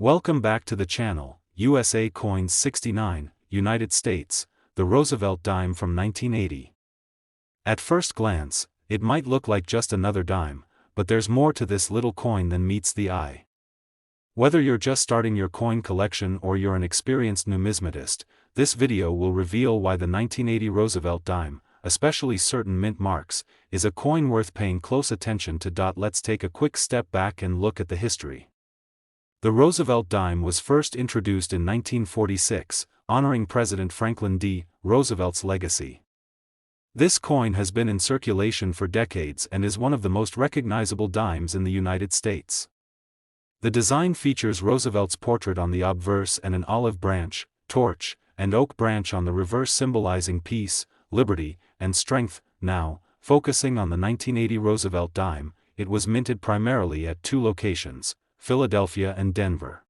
Welcome back to the channel. USA Coins 69, United States, the Roosevelt dime from 1980. At first glance, it might look like just another dime, but there's more to this little coin than meets the eye. Whether you're just starting your coin collection or you're an experienced numismatist, this video will reveal why the 1980 Roosevelt dime, especially certain mint marks, is a coin worth paying close attention to. Let's take a quick step back and look at the history. The Roosevelt dime was first introduced in 1946, honoring President Franklin D. Roosevelt's legacy. This coin has been in circulation for decades and is one of the most recognizable dimes in the United States. The design features Roosevelt's portrait on the obverse and an olive branch, torch, and oak branch on the reverse, symbolizing peace, liberty, and strength. Now, focusing on the 1980 Roosevelt dime, it was minted primarily at two locations, Philadelphia and Denver.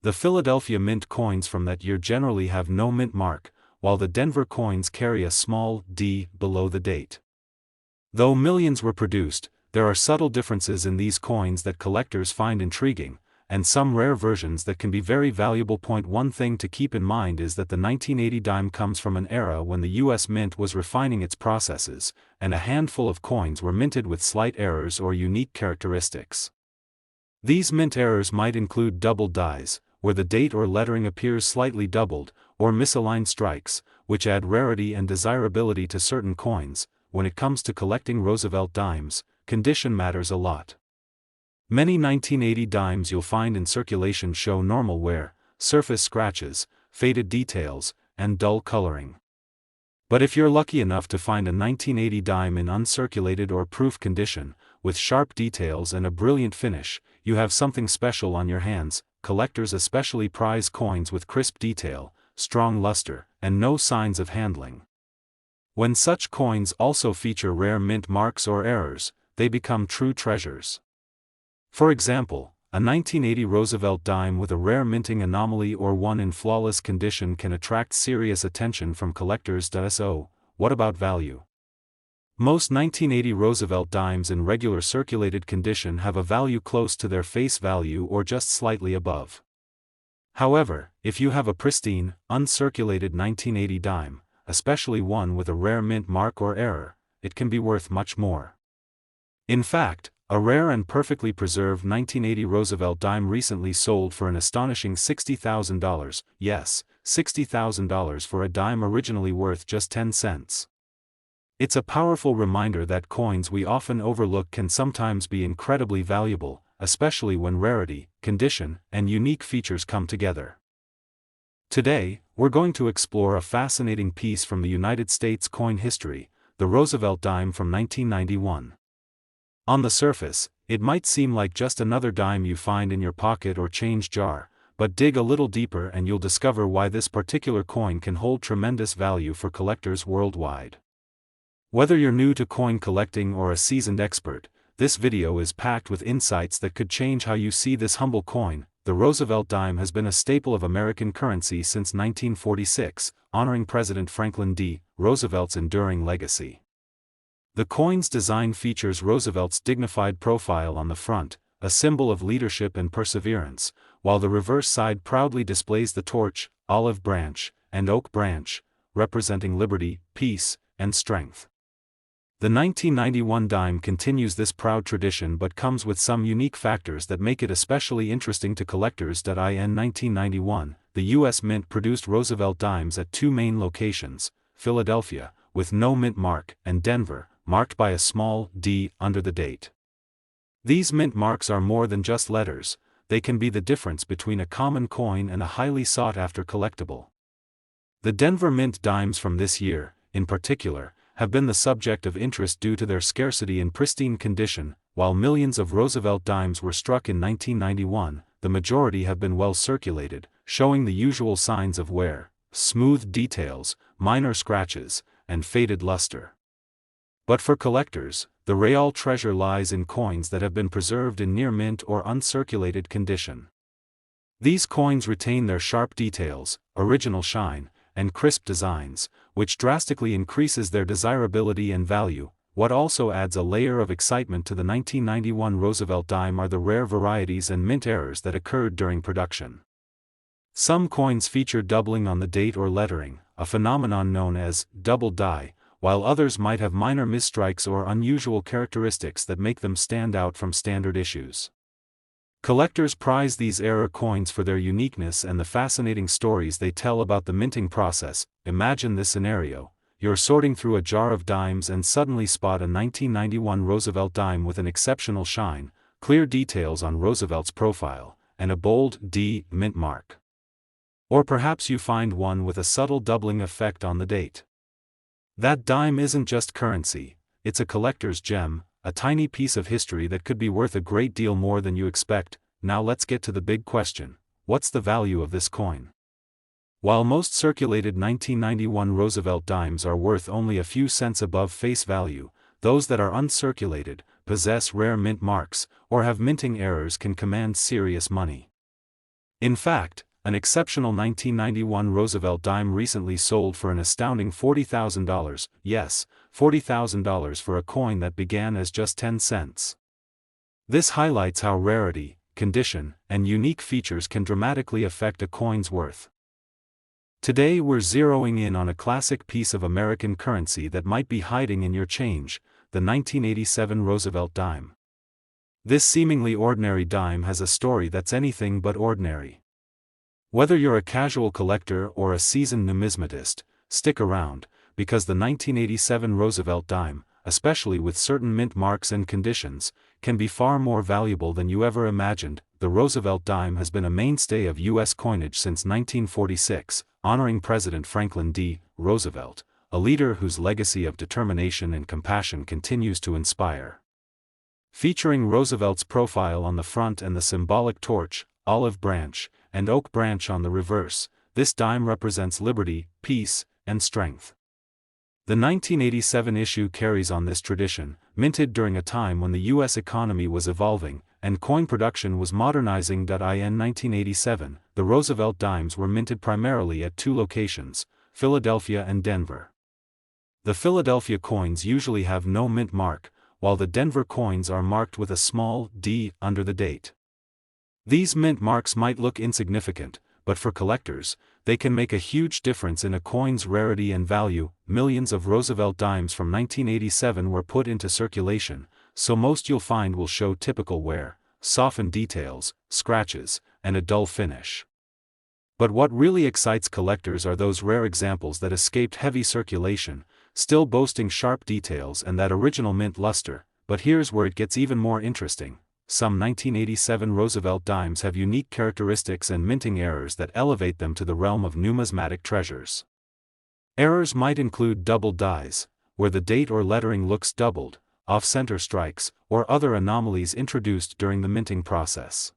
The Philadelphia mint coins from that year generally have no mint mark, while the Denver coins carry a small D below the date. Though millions were produced, there are subtle differences in these coins that collectors find intriguing, and some rare versions that can be very valuable. One thing to keep in mind is that the 1980 dime comes from an era when the U.S. Mint was refining its processes, and a handful of coins were minted with slight errors or unique characteristics. These mint errors might include doubled dies, where the date or lettering appears slightly doubled, or misaligned strikes, which add rarity and desirability to certain coins. When it comes to collecting Roosevelt dimes, condition matters a lot. Many 1980 dimes you'll find in circulation show normal wear, surface scratches, faded details, and dull coloring. But if you're lucky enough to find a 1980 dime in uncirculated or proof condition, with sharp details and a brilliant finish, you have something special on your hands. Collectors especially prize coins with crisp detail, strong luster, and no signs of handling. When such coins also feature rare mint marks or errors, they become true treasures. For example, a 1980 Roosevelt dime with a rare minting anomaly or one in flawless condition can attract serious attention from collectors. So, what about value? Most 1980 Roosevelt dimes in regular circulated condition have a value close to their face value or just slightly above. However, if you have a pristine, uncirculated 1980 dime, especially one with a rare mint mark or error, it can be worth much more. In fact, a rare and perfectly preserved 1980 Roosevelt dime recently sold for an astonishing $60,000, yes, $60,000 for a dime originally worth just 10 cents. It's a powerful reminder that coins we often overlook can sometimes be incredibly valuable, especially when rarity, condition, and unique features come together. Today, we're going to explore a fascinating piece from the United States coin history, the Roosevelt dime from 1991. On the surface, it might seem like just another dime you find in your pocket or change jar, but dig a little deeper and you'll discover why this particular coin can hold tremendous value for collectors worldwide. Whether you're new to coin collecting or a seasoned expert, this video is packed with insights that could change how you see this humble coin. The Roosevelt dime has been a staple of American currency since 1946, honoring President Franklin D. Roosevelt's enduring legacy. The coin's design features Roosevelt's dignified profile on the front, a symbol of leadership and perseverance, while the reverse side proudly displays the torch, olive branch, and oak branch, representing liberty, peace, and strength. The 1991 dime continues this proud tradition but comes with some unique factors that make it especially interesting to collectors. In 1991, the U.S. Mint produced Roosevelt dimes at two main locations, Philadelphia, with no mint mark, and Denver, marked by a small D under the date. These mint marks are more than just letters, they can be the difference between a common coin and a highly sought-after collectible. The Denver Mint dimes from this year, in particular, have been the subject of interest due to their scarcity in pristine condition. While millions of Roosevelt dimes were struck in 1991, the majority have been well circulated, showing the usual signs of wear, smooth details, minor scratches, and faded luster. But for collectors, the real treasure lies in coins that have been preserved in near mint or uncirculated condition. These coins retain their sharp details, original shine, and crisp designs, which drastically increases their desirability and value. What also adds a layer of excitement to the 1991 Roosevelt dime are the rare varieties and mint errors that occurred during production. Some coins feature doubling on the date or lettering, a phenomenon known as double die, while others might have minor misstrikes or unusual characteristics that make them stand out from standard issues. Collectors prize these error coins for their uniqueness and the fascinating stories they tell about the minting process. Imagine this scenario: you're sorting through a jar of dimes and suddenly spot a 1991 Roosevelt dime with an exceptional shine, clear details on Roosevelt's profile, and a bold D mint mark. Or perhaps you find one with a subtle doubling effect on the date. That dime isn't just currency, it's a collector's gem, a tiny piece of history that could be worth a great deal more than you expect. Now let's get to the big question: what's the value of this coin? While most circulated 1991 Roosevelt dimes are worth only a few cents above face value, those that are uncirculated, possess rare mint marks, or have minting errors can command serious money. In fact, an exceptional 1991 Roosevelt dime recently sold for an astounding $40,000, yes, $40,000 for a coin that began as just 10 cents. This highlights how rarity, condition, and unique features can dramatically affect a coin's worth. Today we're zeroing in on a classic piece of American currency that might be hiding in your change, the 1987 Roosevelt dime. This seemingly ordinary dime has a story that's anything but ordinary. Whether you're a casual collector or a seasoned numismatist, stick around, because the 1987 Roosevelt dime, especially with certain mint marks and conditions, can be far more valuable than you ever imagined. The Roosevelt dime has been a mainstay of U.S. coinage since 1946, honoring President Franklin D. Roosevelt, a leader whose legacy of determination and compassion continues to inspire. Featuring Roosevelt's profile on the front and the symbolic torch, olive branch, and oak branch on the reverse, this dime represents liberty, peace, and strength. The 1987 issue carries on this tradition, minted during a time when the U.S. economy was evolving, and coin production was modernizing. In 1987, the Roosevelt dimes were minted primarily at two locations, Philadelphia and Denver. The Philadelphia coins usually have no mint mark, while the Denver coins are marked with a small D under the date. These mint marks might look insignificant, but for collectors, they can make a huge difference in a coin's rarity and value. Millions of Roosevelt dimes from 1987 were put into circulation, so most you'll find will show typical wear, softened details, scratches, and a dull finish. But what really excites collectors are those rare examples that escaped heavy circulation, still boasting sharp details and that original mint luster. But here's where it gets even more interesting. Some 1987 Roosevelt dimes have unique characteristics and minting errors that elevate them to the realm of numismatic treasures. Errors might include double dies, where the date or lettering looks doubled, off-center strikes, or other anomalies introduced during the minting process.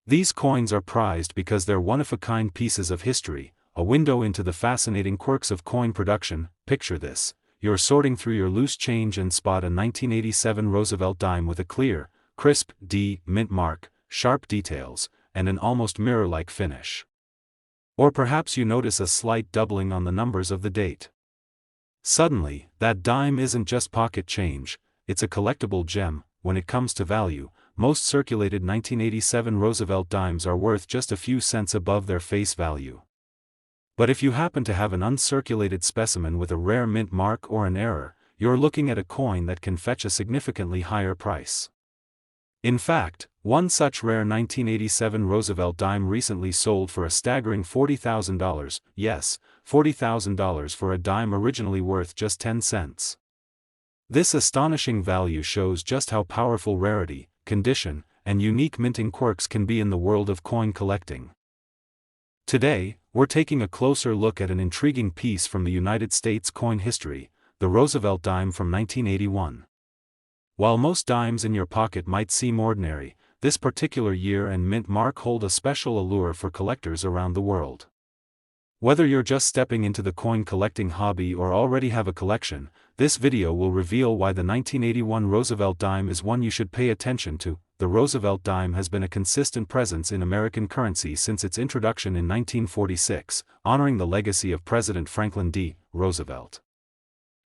These coins are prized because they're one-of-a-kind pieces of history, a window into the fascinating quirks of coin production. Picture this: you're sorting through your loose change and spot a 1987 Roosevelt dime with a clear, crisp D mint mark, sharp details, and an almost mirror-like finish. Or perhaps you notice a slight doubling on the numbers of the date. Suddenly, that dime isn't just pocket change, it's a collectible gem. When it comes to value, most circulated 1987 Roosevelt dimes are worth just a few cents above their face value. But if you happen to have an uncirculated specimen with a rare mint mark or an error, you're looking at a coin that can fetch a significantly higher price. In fact, one such rare 1987 Roosevelt dime recently sold for a staggering $40,000, yes, $40,000 for a dime originally worth just 10 cents. This astonishing value shows just how powerful rarity, condition, and unique minting quirks can be in the world of coin collecting. Today, we're taking a closer look at an intriguing piece from the United States coin history, the Roosevelt dime from 1981. While most dimes in your pocket might seem ordinary, this particular year and mint mark hold a special allure for collectors around the world. Whether you're just stepping into the coin collecting hobby or already have a collection, this video will reveal why the 1981 Roosevelt dime is one you should pay attention to. The Roosevelt dime has been a consistent presence in American currency since its introduction in 1946, honoring the legacy of President Franklin D. Roosevelt.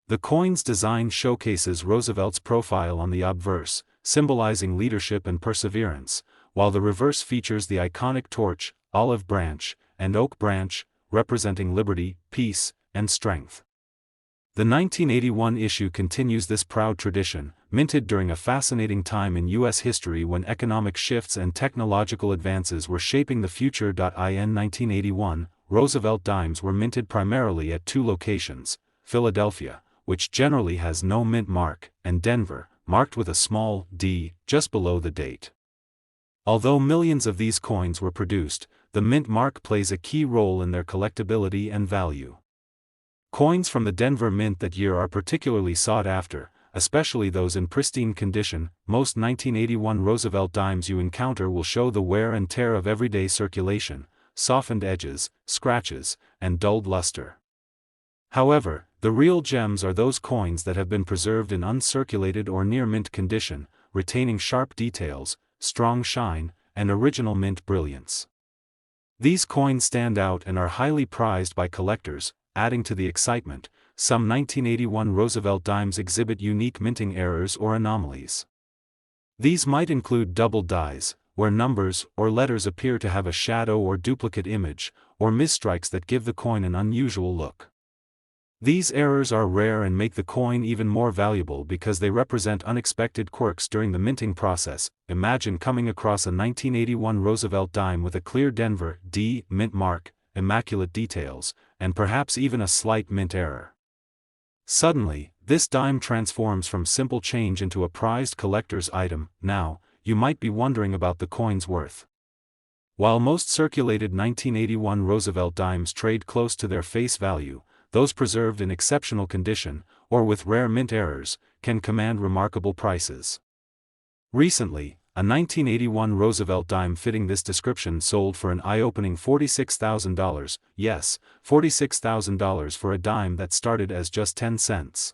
The coin's design showcases Roosevelt's profile on the obverse, symbolizing leadership and perseverance, while the reverse features the iconic torch, olive branch, and oak branch, representing liberty, peace, and strength. The 1981 issue continues this proud tradition, minted during a fascinating time in U.S. history when economic shifts and technological advances were shaping the future. In 1981, Roosevelt dimes were minted primarily at two locations: Philadelphia, which generally has no mint mark, and Denver, marked with a small d just below the date. Although millions of these coins were produced, the mint mark plays a key role in their collectability and value. Coins from the Denver Mint that year are particularly sought after, especially those in pristine condition. Most 1981 Roosevelt dimes you encounter will show the wear and tear of everyday circulation, softened edges, scratches, and dulled luster. However, the real gems are those coins that have been preserved in uncirculated or near mint condition, retaining sharp details, strong shine, and original mint brilliance. These coins stand out and are highly prized by collectors, adding to the excitement. Some 1981 Roosevelt dimes exhibit unique minting errors or anomalies. These might include double dies, where numbers or letters appear to have a shadow or duplicate image, or misstrikes that give the coin an unusual look. These errors are rare and make the coin even more valuable because they represent unexpected quirks during the minting process. Imagine coming across a 1981 Roosevelt dime with a clear Denver D mint mark, immaculate details, and perhaps even a slight mint error. Suddenly, this dime transforms from simple change into a prized collector's item. Now, you might be wondering about the coin's worth. While most circulated 1981 Roosevelt dimes trade close to their face value, those preserved in exceptional condition, or with rare mint errors, can command remarkable prices. Recently, a 1981 Roosevelt dime fitting this description sold for an eye-opening $46,000, yes, $46,000 for a dime that started as just 10 cents.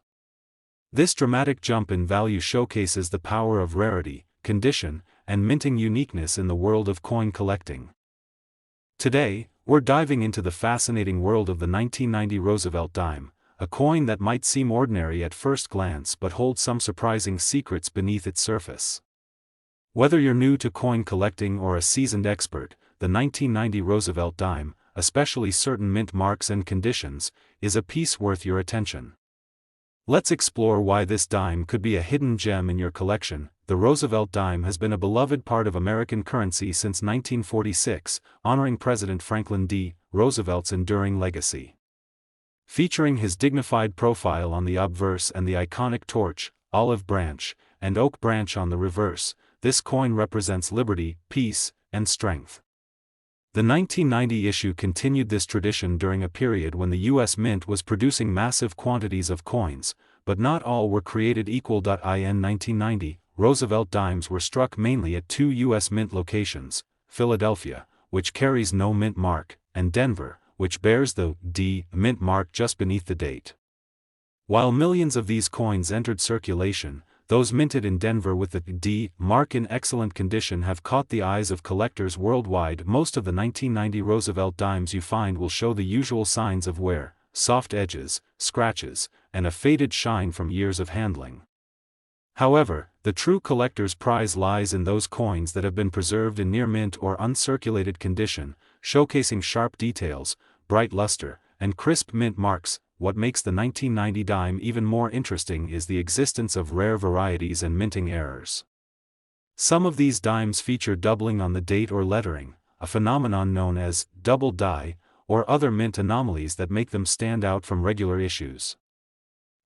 This dramatic jump in value showcases the power of rarity, condition, and minting uniqueness in the world of coin collecting. Today, we're diving into the fascinating world of the 1990 Roosevelt dime, a coin that might seem ordinary at first glance but holds some surprising secrets beneath its surface. Whether you're new to coin collecting or a seasoned expert, the 1990 Roosevelt dime, especially certain mint marks and conditions, is a piece worth your attention. Let's explore why this dime could be a hidden gem in your collection. The Roosevelt dime has been a beloved part of American currency since 1946, honoring President Franklin D. Roosevelt's enduring legacy. Featuring his dignified profile on the obverse and the iconic torch, olive branch, and oak branch on the reverse, this coin represents liberty, peace, and strength. The 1990 issue continued this tradition during a period when the U.S. Mint was producing massive quantities of coins, but not all were created equal. In 1990, Roosevelt dimes were struck mainly at two U.S. Mint locations: Philadelphia, which carries no mint mark, and Denver, which bears the D mint mark just beneath the date. While millions of these coins entered circulation, those minted in Denver with the D mark in excellent condition have caught the eyes of collectors worldwide. Most of the 1990 Roosevelt dimes you find will show the usual signs of wear: soft edges, scratches, and a faded shine from years of handling. However, the true collector's prize lies in those coins that have been preserved in near mint or uncirculated condition, showcasing sharp details, bright luster, and crisp mint marks. What makes the 1990 dime even more interesting is the existence of rare varieties and minting errors. Some of these dimes feature doubling on the date or lettering, a phenomenon known as double die, or other mint anomalies that make them stand out from regular issues.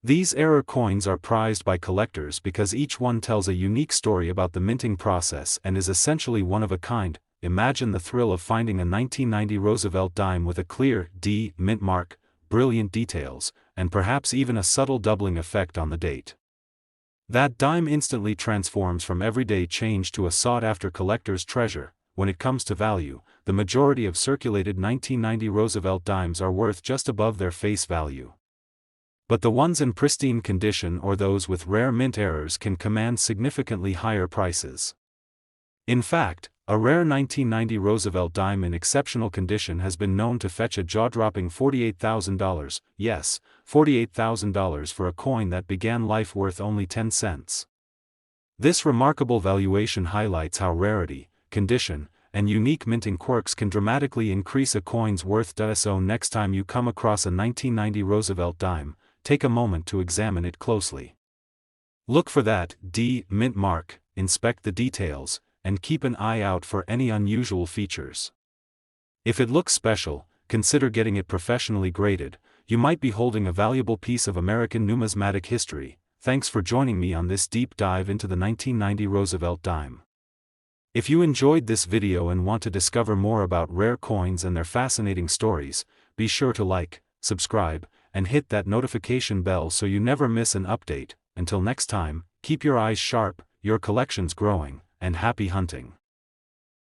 These error coins are prized by collectors because each one tells a unique story about the minting process and is essentially one of a kind. Imagine the thrill of finding a 1990 Roosevelt dime with a clear D mint mark, brilliant details, and perhaps even a subtle doubling effect on the date. That dime instantly transforms from everyday change to a sought-after collector's treasure. When it comes to value, the majority of circulated 1990 Roosevelt dimes are worth just above their face value. But the ones in pristine condition or those with rare mint errors can command significantly higher prices. In fact, A rare 1990 Roosevelt dime in exceptional condition has been known to fetch a jaw-dropping $48,000, yes, $48,000 for a coin that began life worth only 10 cents. This remarkable valuation highlights how rarity, condition, and unique minting quirks can dramatically increase a coin's worth. So next time you come across a 1990 Roosevelt dime, take a moment to examine it closely. Look for that D mint mark, inspect the details, and keep an eye out for any unusual features. If it looks special, consider getting it professionally graded. You might be holding a valuable piece of American numismatic history. Thanks for joining me on this deep dive into the 1990 Roosevelt dime. If you enjoyed this video and want to discover more about rare coins and their fascinating stories, be sure to like, subscribe, and hit that notification bell so you never miss an update. Until next time, keep your eyes sharp, your collections growing, and happy hunting.